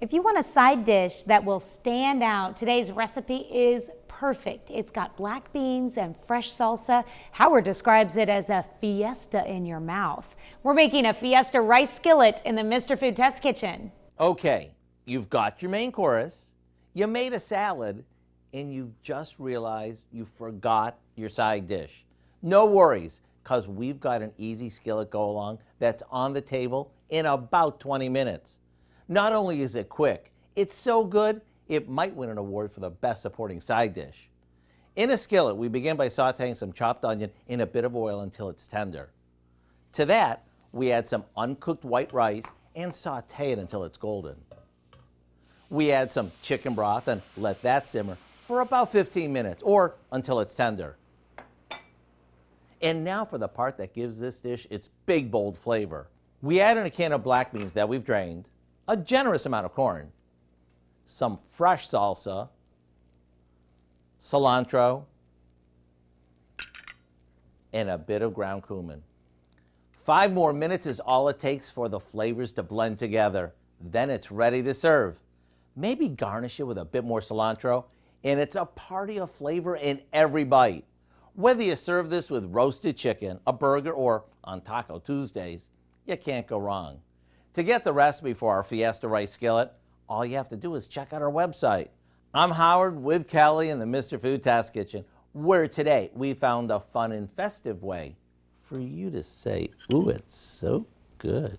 If you want a side dish that will stand out, today's recipe is perfect. It's got black beans and fresh salsa. Howard describes it as a fiesta in your mouth. We're making a Fiesta rice skillet in the Mr. Food Test Kitchen. Okay, you've got your main course, you made a salad, and you've just realized you forgot your side dish. No worries, because we've got an easy skillet go-along that's on the table in about 20 minutes. Not only is it quick, it's so good, it might win an award for the best supporting side dish. In a skillet, we begin by sauteing some chopped onion in a bit of oil until it's tender. To that, we add some uncooked white rice and saute it until it's golden. We add some chicken broth and let that simmer for about 15 minutes or until it's tender. And now for the part that gives this dish its big, bold flavor. We add in a can of black beans that we've drained, a generous amount of corn, some fresh salsa, cilantro, and a bit of ground cumin. 5 more minutes is all it takes for the flavors to blend together. Then it's ready to serve. Maybe garnish it with a bit more cilantro, and it's a party of flavor in every bite. Whether you serve this with roasted chicken, a burger, or on Taco Tuesdays, you can't go wrong. To get the recipe for our Fiesta rice skillet, all you have to do is check out our website. I'm Howard with Kelly in the Mr. Food Test Kitchen, where today we found a fun and festive way for you to say, ooh, it's so good.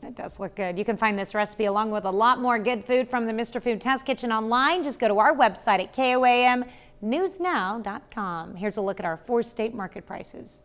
It does look good. You can find this recipe along with a lot more good food from the Mr. Food Test Kitchen online. Just go to our website at KOAMnewsnow.com. Here's a look at our 4 state market prices.